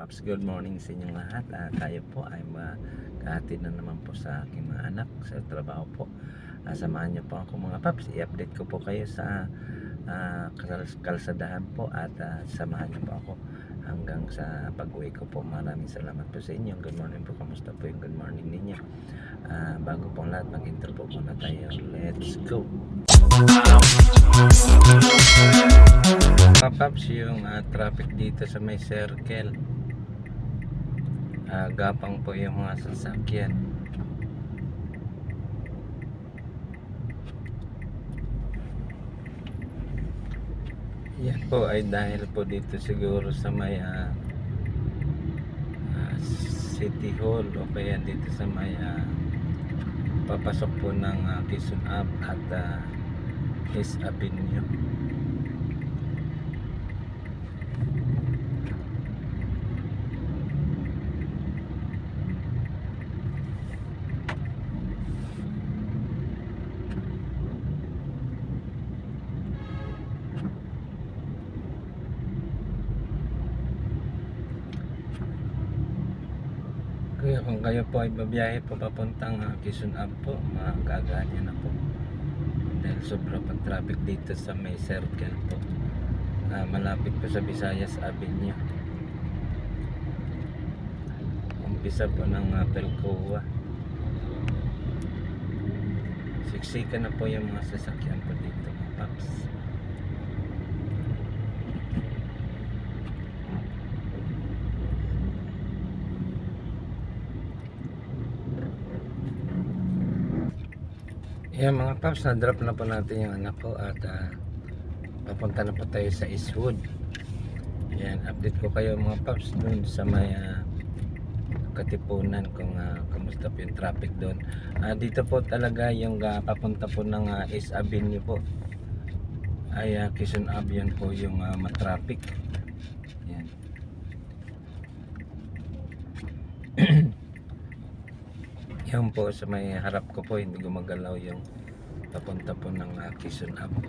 Paps, good morning sa inyong lahat. Tayo po ay magkahatid na naman po sa aking mga anak sa trabaho po. Samahan niyo po ako mga Paps. I-update ko po kayo sa kalsadahan po at samahan niyo po ako hanggang sa pag-uwi ko po. Maraming salamat po sa inyo. Good morning po. Kamusta po yung good morning ninyo? Bago pong lahat, mag-intro po muna tayo. Let's go! Mga Paps, yung traffic dito sa may circle, gapang po yung mga sasakyan. Yan po ay dahil po dito siguro sa may City Hall o kaya dito sa may papasok po ng Quezon Ave at East Avenue. Kaya kung kayo po ay babiyahe po papuntang Quezon Ave po, makakagaan nyo na po dahil sobra pang traffic dito sa may circle po, malapit po sa Visayas Avenue, umpisa po ng Pelcoa. Siksikan na po yung mga sasakyan po dito mga Paps. Yan mga Paps, na-drop na po natin yung anak ko at papunta na po tayo sa Eastwood. Yan, update ko kayo mga Paps dun sa may Katipunan kung kamusta po yung traffic doon. Dito po talaga yung papunta po ng East Avenue po ay Quezon Ave, yan po yung matraffic. Yan. Yan po sa may harap ko po, hindi gumagalaw yung papunta po ng Quezon Ave.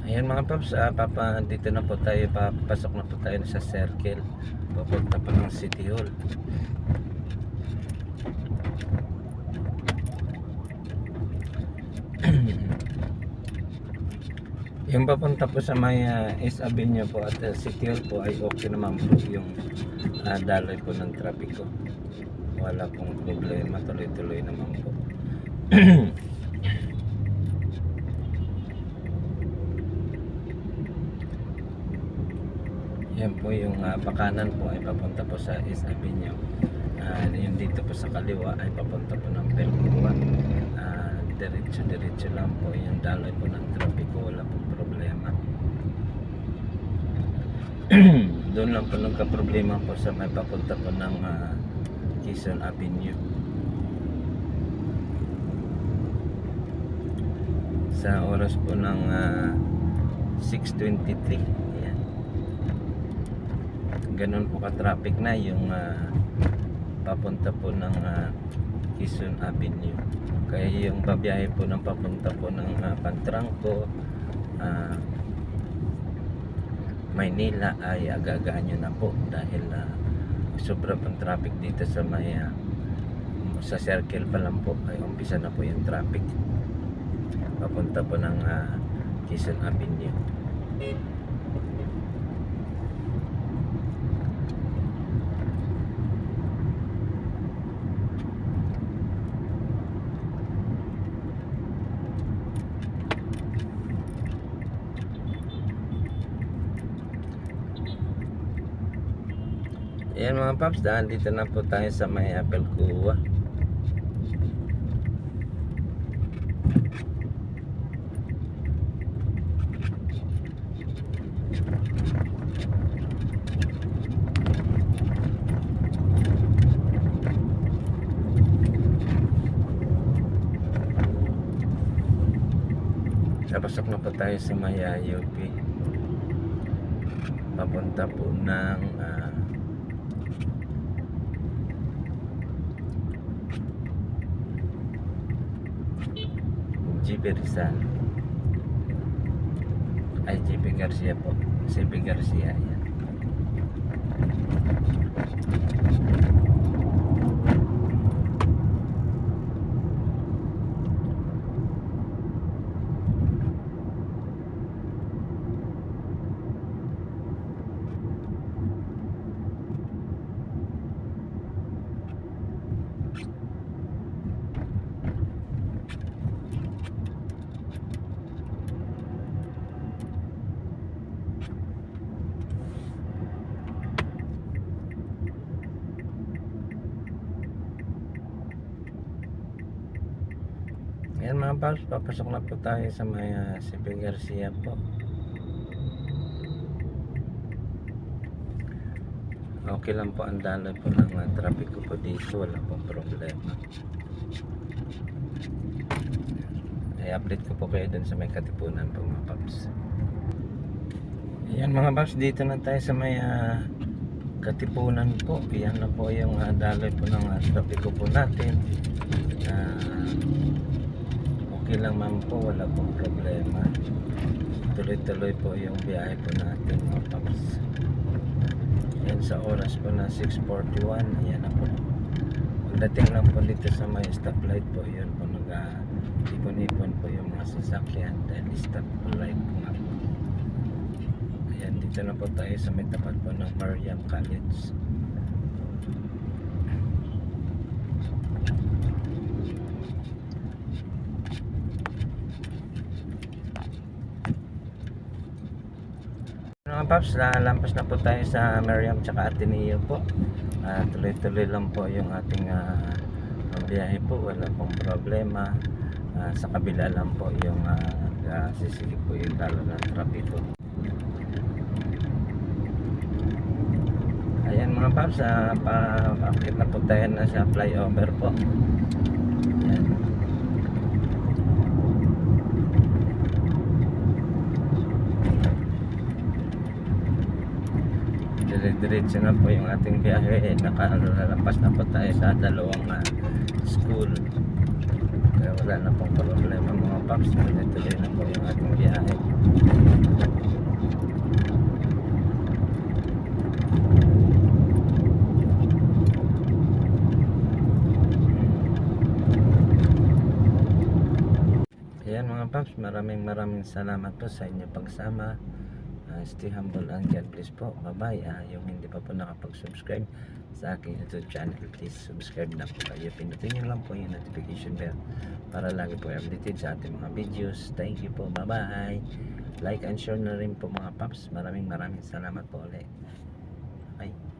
Ayan mga Paps, dito na po tayo, papasok na po tayo sa circle, papunta pa ng City Hall. Yung papunta po sa may East Avenue po at City Hall po ay okay naman po yung daloy po ng trapiko. Wala pong problema, tuloy-tuloy naman po. Yan po yung pakanan po ay papunta po sa East Avenue. Yung dito po sa kaliwa ay papunta po ng Pelcoa. Diretso lang po yung daloy po ng trapiko, wala pong problema. Doon lang po nagka-problema po sa may papunta po ng Quezon Avenue. Sa oras po ng 6:23. Ayan. Ganun po ka-traffic na yung papunta po ng Quezon Avenue. Kaya yung babiyahe po ng papunta po ng Pantrangco, Maynila ay agagaan nyo na po dahil sobra pang traffic dito sa may sa circle pa lang po ay umpisa na po yung traffic papunta po ng Quezon Avenue. Ayan mga Paps, dito na po tayo sa may Pelcoa. Napasok na po tayo sa may UP. Papunta po ng GB Rizal. Ay, JP Garcia po. CP Garcia, yan. Yan mga paps, papasok na po tayo sa may CP Garcia po. Okay lang po ang daloy po ng trapiko po dito, wala pong problema. I-update ko po kayo dun sa may Katipunan po mga paps. Yan mga paps, dito na tayo sa may Katipunan po. Yan na po yung daloy po ng trapiko po natin. Okay lang man po, wala pong problema. Tuloy-tuloy po yung biyahe po natin mga paps. Yan sa oras po na 6:41. Ayan na po. Pagdating lang po dito sa may stoplight po, yun po nag-ipon-ipon po yung mga sasakyan dahil stoplight po nga po. Ayan, dito na po tayo sa may tapat po ng Mariam College. Mga paps, lampas na po tayo sa Mariam tsaka Ateneo po. Tuloy-tuloy lang po yung ating biyahe po, wala pong problema. Sa kabila lang po yung sisigip po yung dalo ng trapiko. Ayan mga paps, pakit na po tayo na sa flyover po. Ayan. Diretso na po yung ating biyahe. Nakalampas na po tayo sa dalawang school, kaya wala na pong problema mga paps. Tuloy na po yung ating biyahe. Ayan mga paps, maraming salamat po sa inyong pagsama. Stay humble and God bless po. Bye bye. Yung hindi pa po nakapag-subscribe sa aking YouTube channel, please subscribe na po kayo. Pinutin nyo lang po yung notification bell para lagi po updated sa ating mga videos. Thank you po. Bye bye. Like and share na rin po mga paps. Maraming salamat po ulit. Bye.